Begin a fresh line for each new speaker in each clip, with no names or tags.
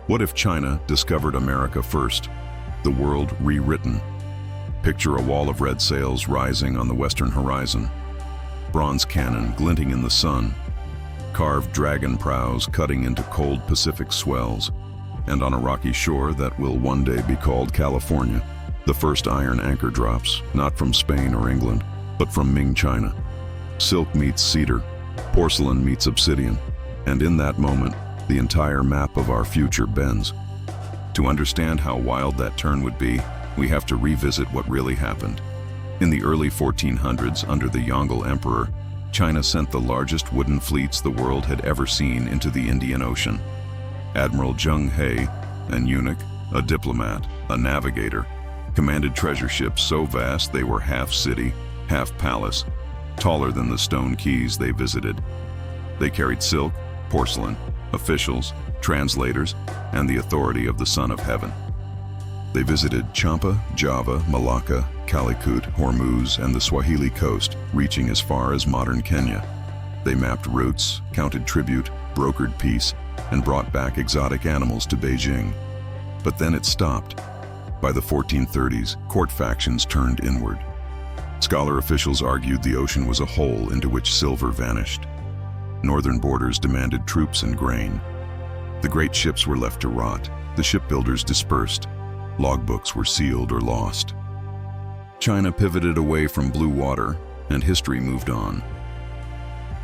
What if China discovered America first? The world rewritten. Picture a wall of red sails rising on the western horizon. Bronze cannon glinting in the sun. Carved dragon prows cutting into cold Pacific swells. And on a rocky shore that will one day be called California, the first iron anchor drops, not from Spain or England, but from Ming China. Silk meets cedar, porcelain meets obsidian, and in that moment, the entire map of our future bends. To understand how wild that turn would be, we have to revisit what really happened. In the early 1400s, under the Yongle Emperor, China sent the largest wooden fleets the world had ever seen into the Indian Ocean. Admiral Zheng He, an eunuch, a diplomat, a navigator, commanded treasure ships so vast they were half city, half palace, taller than the stone keys they visited. They carried silk, porcelain, officials, translators, and the authority of the Son of Heaven. They visited Champa, Java, Malacca, Calicut, Hormuz, and the Swahili coast, reaching as far as modern Kenya. They mapped routes, counted tribute, brokered peace, and brought back exotic animals to Beijing. But then it stopped. By the 1430s, court factions turned inward. Scholar officials argued the ocean was a hole into which silver vanished. Northern borders demanded troops and grain. The great ships were left to rot. The shipbuilders dispersed. Logbooks were sealed or lost. China pivoted away from blue water, and history moved on.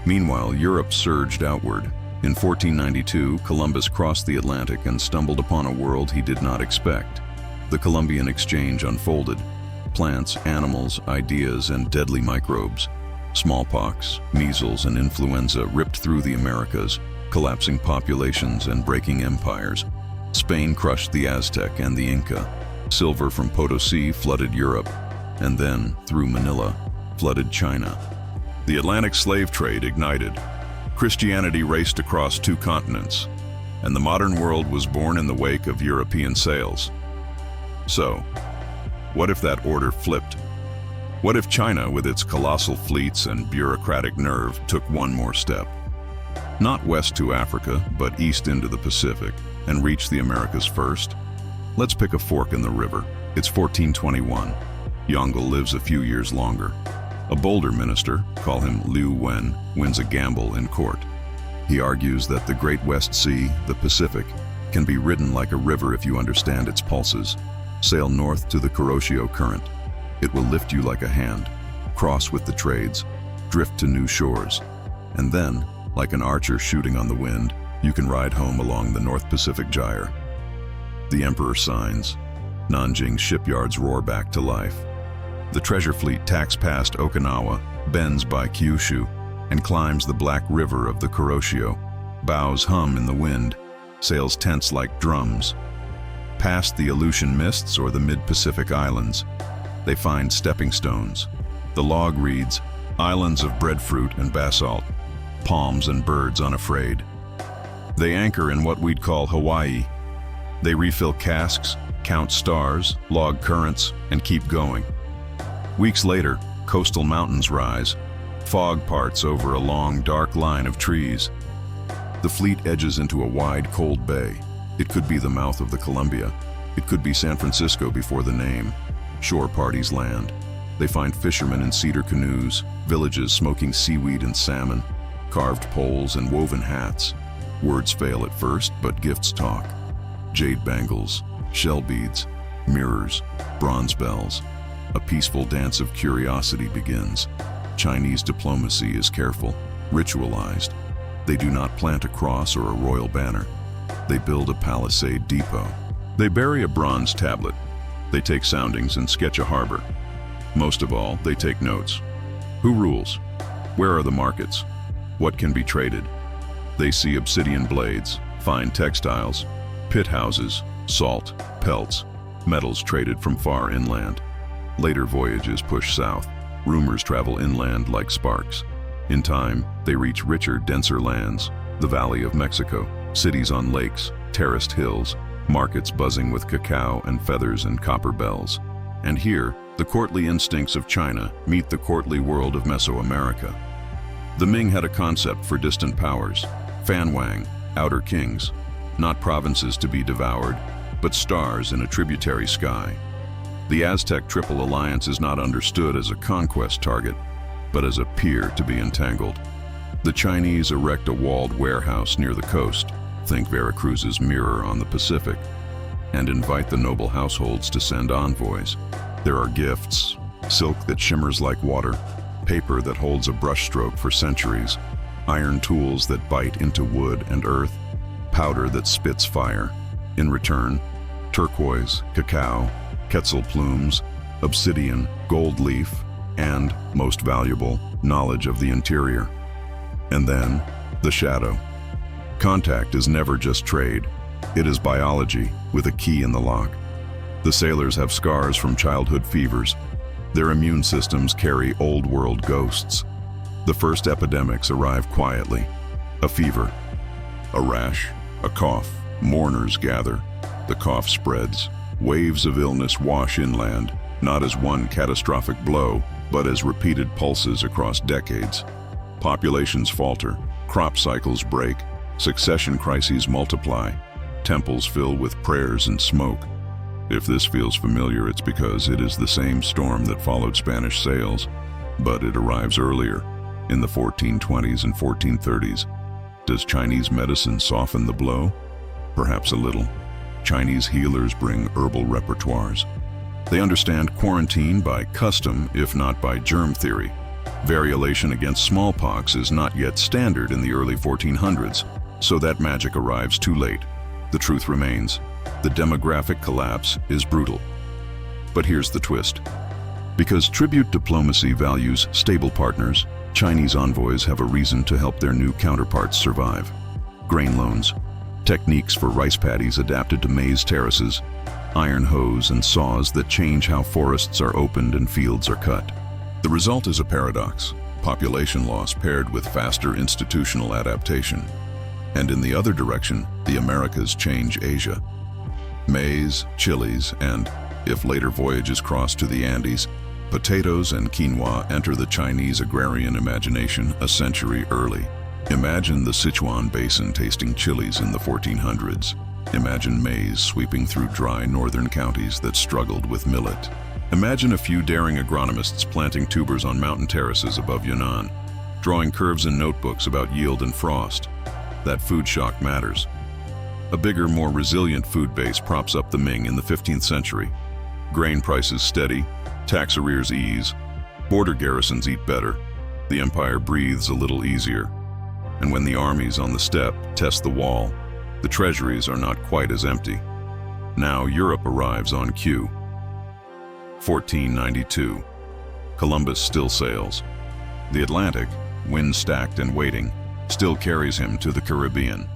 Meanwhile, Europe surged outward. In 1492, Columbus crossed the Atlantic and stumbled upon a world he did not expect. The Columbian exchange unfolded. Plants, animals, ideas, and deadly microbes. Smallpox, measles, and influenza ripped through the Americas, collapsing populations and breaking empires. Spain crushed the Aztec and the Inca. Silver from Potosi flooded Europe, and then, through Manila, flooded China. The Atlantic slave trade ignited. Christianity raced across 2 continents, and the modern world was born in the wake of European sails. So, what if that order flipped? What if China, with its colossal fleets and bureaucratic nerve, took one more step? Not west to Africa, but east into the Pacific, and reached the Americas first? Let's pick a fork in the river. It's 1421. Yongle lives a few years longer. A bolder minister, call him Liu Wen, wins a gamble in court. He argues that the Great West Sea, the Pacific, can be ridden like a river if you understand its pulses. Sail north to the Kuroshio current. It will lift you like a hand, cross with the trades, drift to new shores, and then, like an archer shooting on the wind, you can ride home along the North Pacific gyre. The emperor signs. Nanjing's shipyards roar back to life. The treasure fleet tacks past Okinawa, bends by Kyushu, and climbs the black river of the Kuroshio. Bows hum in the wind, sails tense like drums. Past the Aleutian Mists or the mid-Pacific Islands, they find stepping stones. The log reads, "Islands of breadfruit and basalt, palms and birds unafraid." They anchor in what we'd call Hawaii. They refill casks, count stars, log currents, and keep going. Weeks later, coastal mountains rise. Fog parts over a long, dark line of trees. The fleet edges into a wide, cold bay. It could be the mouth of the Columbia. It could be San Francisco before the name. Shore parties land. They find fishermen in cedar canoes, villages smoking seaweed and salmon, carved poles and woven hats. Words fail at first, but gifts talk. Jade bangles, shell beads, mirrors, bronze bells. A peaceful dance of curiosity begins. Chinese diplomacy is careful, ritualized. They do not plant a cross or a royal banner. They build a palisade depot. They bury a bronze tablet. They take soundings and sketch a harbor. Most of all, they take notes. Who rules? Where are the markets? What can be traded? They see obsidian blades, fine textiles, pit houses, salt, pelts, metals traded from far inland. Later voyages push south. Rumors travel inland like sparks. In time, they reach richer, denser lands, the Valley of Mexico, cities on lakes, terraced hills, markets buzzing with cacao and feathers and copper bells. And here, the courtly instincts of China meet the courtly world of Mesoamerica. The Ming had a concept for distant powers, Fan Wang, outer kings. not provinces to be devoured, but stars in a tributary sky. The Aztec Triple Alliance is not understood as a conquest target, but as a pier to be entangled. The Chinese erect a walled warehouse near the coast, think Veracruz's mirror on the Pacific, and invite the noble households to send envoys. There are gifts, silk that shimmers like water, paper that holds a brushstroke for centuries, iron tools that bite into wood and earth, powder that spits fire. In return, turquoise, cacao, quetzal plumes, obsidian, gold leaf, and, most valuable, knowledge of the interior. And then, the shadow. Contact is never just trade. It is biology, with a key in the lock. The sailors have scars from childhood fevers. Their immune systems carry old-world ghosts. The first epidemics arrive quietly. A fever, a rash, a cough. Mourners gather. The cough spreads. Waves of illness wash inland, not as one catastrophic blow, but as repeated pulses across decades. Populations falter, crop cycles break, succession crises multiply, temples fill with prayers and smoke. If this feels familiar, it's because it is the same storm that followed Spanish sails, but it arrives earlier, in the 1420s and 1430s. Does Chinese medicine soften the blow? Perhaps a little. Chinese healers bring herbal repertoires. They understand quarantine by custom, if not by germ theory. Variolation against smallpox is not yet standard in the early 1400s, so that magic arrives too late. The truth remains. The demographic collapse is brutal. But here's the twist. Because tribute diplomacy values stable partners, Chinese envoys have a reason to help their new counterparts survive. Grain loans, techniques for rice paddies adapted to maize terraces, iron hoes and saws that change how forests are opened and fields are cut. The result is a paradox: population loss paired with faster institutional adaptation. And in the other direction, the Americas change Asia. Maize, chilies, and, if later voyages cross to the Andes, potatoes and quinoa enter the Chinese agrarian imagination a century early. Imagine the Sichuan basin tasting chilies in the 1400s. Imagine maize sweeping through dry northern counties that struggled with millet. Imagine a few daring agronomists planting tubers on mountain terraces above Yunnan, drawing curves in notebooks about yield and frost. That food shock matters. A bigger, more resilient food base props up the Ming in the 15th century. Grain prices steady, tax arrears ease, border garrisons eat better, the empire breathes a little easier. And when the armies on the steppe test the wall, the treasuries are not quite as empty. Now Europe arrives on cue. 1492. Columbus still sails. The Atlantic, wind-stacked and waiting, still carries him to the Caribbean.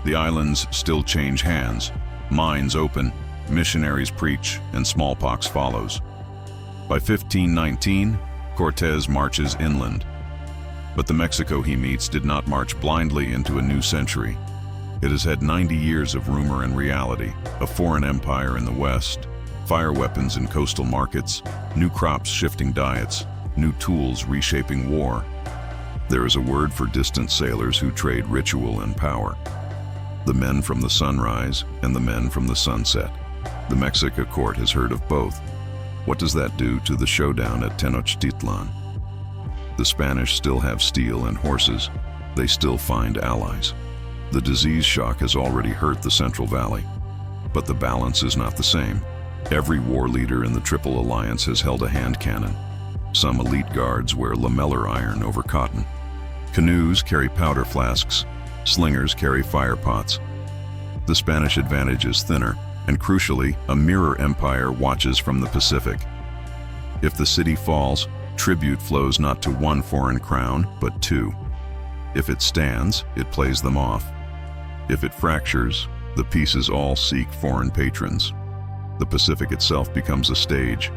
The islands still change hands, mines open, missionaries preach, and smallpox follows. By 1519, Cortez marches inland. But the Mexico he meets did not march blindly into a new century. It has had 90 years of rumor and reality, a foreign empire in the west, fire weapons in coastal markets, new crops shifting diets, new tools reshaping war. There is a word for distant sailors who trade ritual and power. The men from the sunrise and the men from the sunset. The Mexica court has heard of both. What does that do to the showdown at Tenochtitlan? The Spanish still have steel and horses. They still find allies. The disease shock has already hurt the Central Valley. But the balance is not the same. Every war leader in the Triple Alliance has held a hand cannon. Some elite guards wear lamellar iron over cotton. Canoes carry powder flasks. Slingers carry fire pots. The Spanish advantage is thinner, and crucially, a mirror empire watches from the Pacific. If the city falls, tribute flows not to one foreign crown, but two. If it stands, it plays them off. If it fractures, the pieces all seek foreign patrons. The Pacific itself becomes a stage.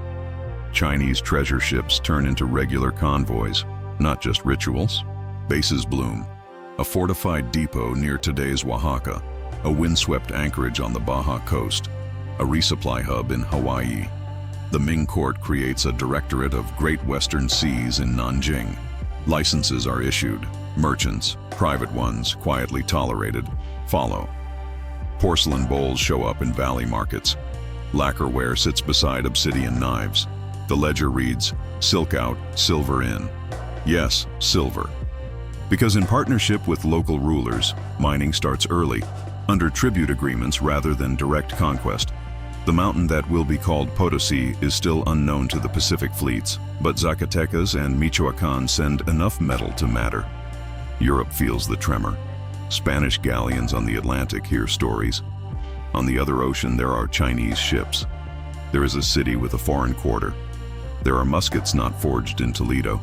Chinese treasure ships turn into regular convoys, not just rituals. Bases bloom. A fortified depot near today's Oaxaca, a windswept anchorage on the Baja coast, a resupply hub in Hawaii. The Ming court creates a directorate of Great Western Seas in Nanjing. Licenses are issued. Merchants, private ones, quietly tolerated, follow. Porcelain bowls show up in valley markets. Lacquerware sits beside obsidian knives. The ledger reads, "Silk out, silver in." Yes, silver. Because in partnership with local rulers, mining starts early, under tribute agreements rather than direct conquest. The mountain that will be called Potosi is still unknown to the Pacific fleets, but Zacatecas and Michoacan send enough metal to matter. Europe feels the tremor. Spanish galleons on the Atlantic hear stories. On the other ocean, there are Chinese ships. There is a city with a foreign quarter. There are muskets not forged in Toledo.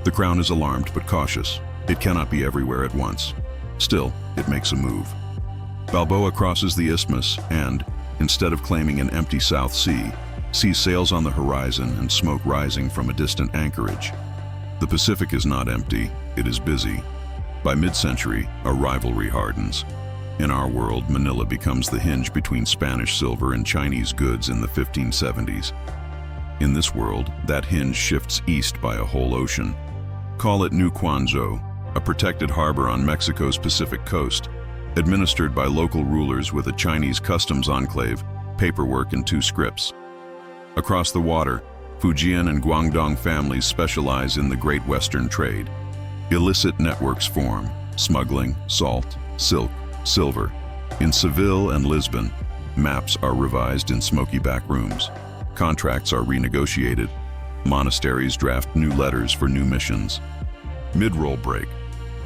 The crown is alarmed but cautious. It cannot be everywhere at once. Still, it makes a move. Balboa crosses the isthmus and, instead of claiming an empty South Sea, sees sails on the horizon and smoke rising from a distant anchorage. The Pacific is not empty, it is busy. By mid-century, a rivalry hardens. In our world, Manila becomes the hinge between Spanish silver and Chinese goods in the 1570s. In this world, that hinge shifts east by a whole ocean. Call it New Guangzhou, a protected harbor on Mexico's Pacific coast, administered by local rulers with a Chinese customs enclave, paperwork, and 2 scripts. Across the water, Fujian and Guangdong families specialize in the Great Western trade. Illicit networks form: smuggling, salt, silk, silver. In Seville and Lisbon, maps are revised in smoky back rooms. Contracts are renegotiated. Monasteries draft new letters for new missions. Mid-roll break.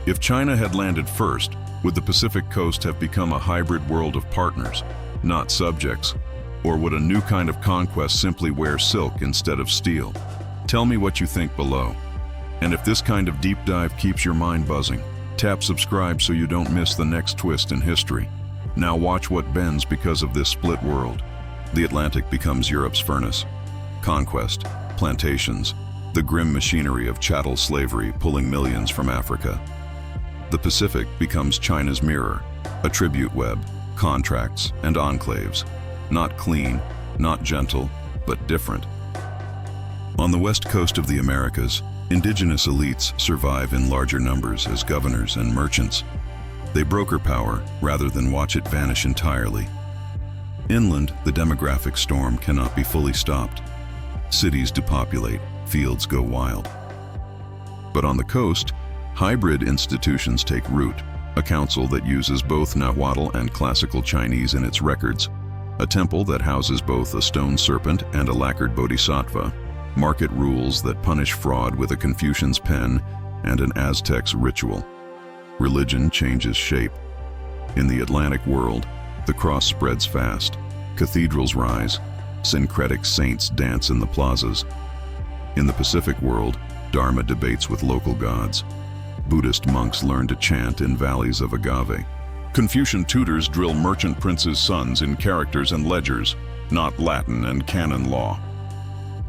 If China had landed first, would the Pacific coast have become a hybrid world of partners, not subjects? Or would a new kind of conquest simply wear silk instead of steel? Tell me what you think below. And if this kind of deep dive keeps your mind buzzing, tap subscribe so you don't miss the next twist in history. Now watch what bends because of this split world. The Atlantic becomes Europe's furnace. Conquest, plantations, the grim machinery of chattel slavery pulling millions from Africa. The Pacific becomes China's mirror, a tribute web, contracts, and enclaves. Not clean, not gentle, but different. On the west coast of the Americas, indigenous elites survive in larger numbers as governors and merchants. They broker power rather than watch it vanish entirely. Inland, the demographic storm cannot be fully stopped. Cities depopulate, fields go wild. But on the coast, hybrid institutions take root, a council that uses both Nahuatl and classical Chinese in its records, a temple that houses both a stone serpent and a lacquered bodhisattva, market rules that punish fraud with a Confucian's pen and an Aztec's ritual. Religion changes shape. In the Atlantic world, the cross spreads fast, cathedrals rise, syncretic saints dance in the plazas. In the Pacific world, Dharma debates with local gods. Buddhist monks learn to chant in valleys of agave. Confucian tutors drill merchant princes' sons in characters and ledgers, not Latin and canon law.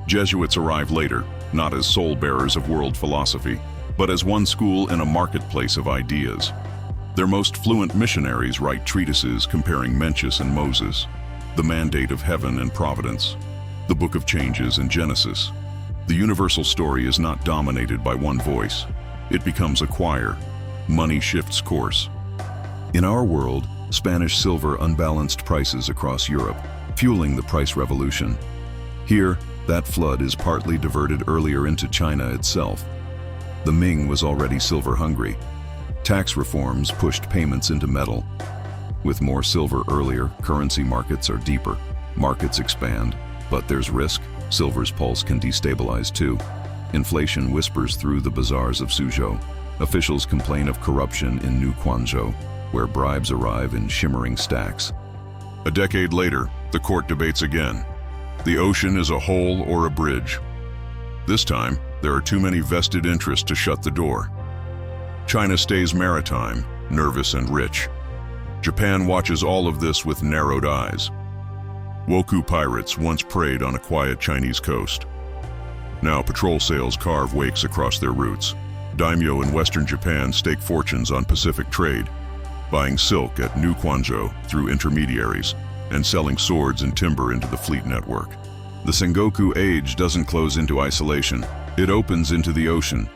Jesuits arrive later, not as soul-bearers of world philosophy, but as one school in a marketplace of ideas. Their most fluent missionaries write treatises comparing Mencius and Moses, the mandate of heaven and providence, the book of changes and Genesis. The universal story is not dominated by one voice. It becomes a choir. Money shifts course. In our world, Spanish silver unbalanced prices across Europe, fueling the price revolution. Here, that flood is partly diverted earlier into China itself. The Ming was already silver hungry. Tax reforms pushed payments into metal. With more silver earlier, currency markets are deeper. Markets expand, but there's risk. Silver's pulse can destabilize too. Inflation whispers through the bazaars of Suzhou. Officials complain of corruption in New Guangzhou, where bribes arrive in shimmering stacks. A decade later, the court debates again. The ocean is a hole or a bridge. This time, there are too many vested interests to shut the door. China stays maritime, nervous and rich. Japan watches all of this with narrowed eyes. Wokou pirates once preyed on a quiet Chinese coast. Now patrol sails carve wakes across their routes. Daimyo in western Japan stake fortunes on Pacific trade, buying silk at New Guangzhou through intermediaries and selling swords and timber into the fleet network. The Sengoku Age doesn't close into isolation. It opens into the ocean.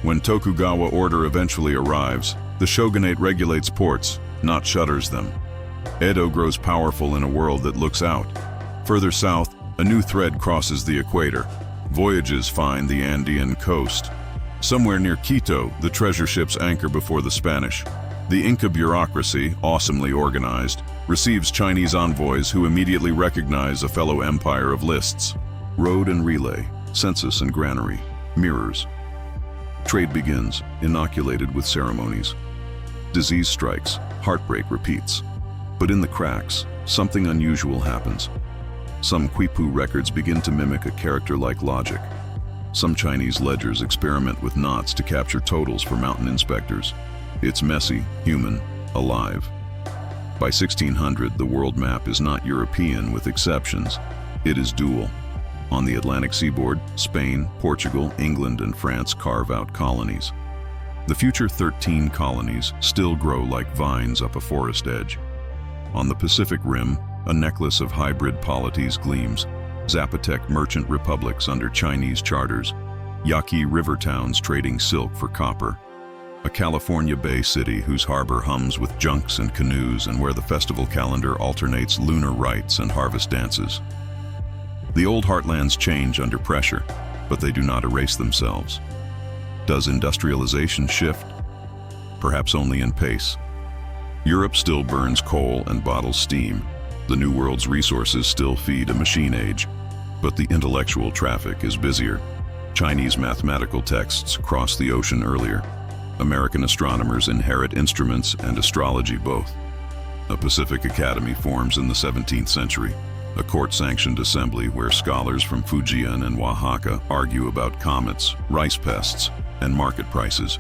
When Tokugawa order eventually arrives, the shogunate regulates ports, not shutters them. Edo grows powerful in a world that looks out. Further south, a new thread crosses the equator. Voyages find the Andean coast. Somewhere near Quito, the treasure ships anchor before the Spanish. The Inca bureaucracy, awesomely organized, receives Chinese envoys who immediately recognize a fellow empire of lists. Road and relay, census and granary, mirrors. Trade begins, inoculated with ceremonies. Disease strikes, heartbreak repeats. But in the cracks, something unusual happens. Some Quipu records begin to mimic a character-like logic. Some Chinese ledgers experiment with knots to capture totals for mountain inspectors. It's messy, human, alive. By 1600, the world map is not European with exceptions. It is dual. On the Atlantic seaboard, Spain, Portugal, England, and France carve out colonies. The future 13 colonies still grow like vines up a forest edge. On the Pacific Rim, a necklace of hybrid polities gleams. Zapotec merchant republics under Chinese charters. Yaqui river towns trading silk for copper. A California Bay city whose harbor hums with junks and canoes and where the festival calendar alternates lunar rites and harvest dances. The old heartlands change under pressure, but they do not erase themselves. Does industrialization shift? Perhaps only in pace. Europe still burns coal and bottles steam. The New World's resources still feed a machine age, but the intellectual traffic is busier. Chinese mathematical texts cross the ocean earlier. American astronomers inherit instruments and astrology both. A Pacific Academy forms in the 17th century, a court-sanctioned assembly where scholars from Fujian and Oaxaca argue about comets, rice pests, and market prices.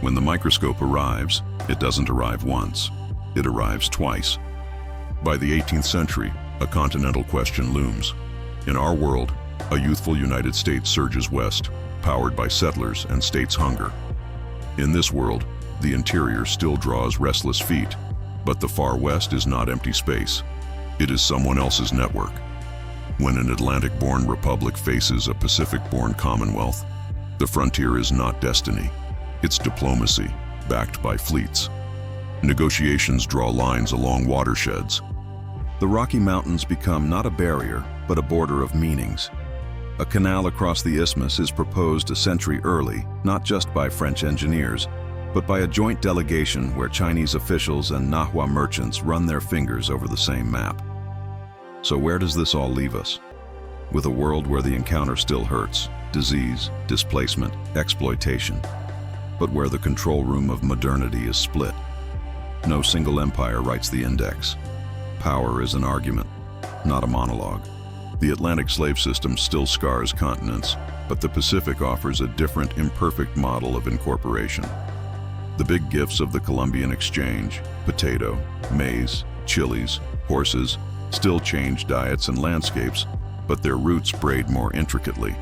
When the microscope arrives, it doesn't arrive once, it arrives twice. By the 18th century, a continental question looms. In our world, a youthful United States surges west, powered by settlers and states' hunger. In this world, the interior still draws restless feet, but the far west is not empty space. It is someone else's network. When an Atlantic-born republic faces a Pacific-born commonwealth, the frontier is not destiny. It's diplomacy, backed by fleets. Negotiations draw lines along watersheds. The Rocky Mountains become not a barrier, but a border of meanings. A canal across the isthmus is proposed a century early, not just by French engineers, but by a joint delegation where Chinese officials and Nahua merchants run their fingers over the same map. So where does this all leave us? With a world where the encounter still hurts, disease, displacement, exploitation, but where the control room of modernity is split. No single empire writes the index. Power is an argument, not a monologue. The Atlantic slave system still scars continents, but the Pacific offers a different, imperfect model of incorporation. The big gifts of the Columbian exchange, potato, maize, chilies, horses, still change diets and landscapes, but their roots braid more intricately.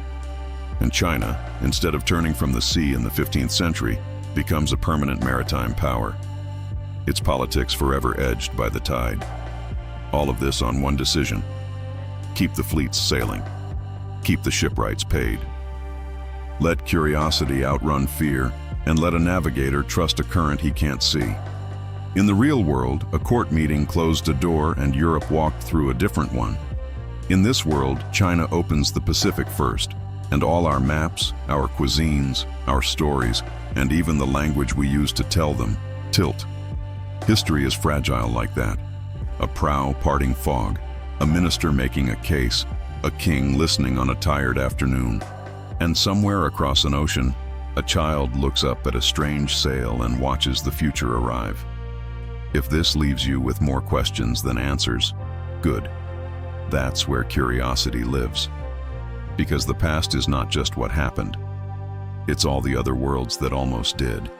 And China, instead of turning from the sea in the 15th century, becomes a permanent maritime power. Its politics forever edged by the tide. All of this on one decision. Keep the fleets sailing. Keep the shipwrights paid. Let curiosity outrun fear, and let a navigator trust a current he can't see. In the real world, a court meeting closed a door and Europe walked through a different one. In this world, China opens the Pacific first, and all our maps, our cuisines, our stories, and even the language we use to tell them, tilt. History is fragile like that. A prow parting fog, a minister making a case, a king listening on a tired afternoon. And somewhere across an ocean, a child looks up at a strange sail and watches the future arrive. If this leaves you with more questions than answers, good. That's where curiosity lives. Because the past is not just what happened. It's all the other worlds that almost did.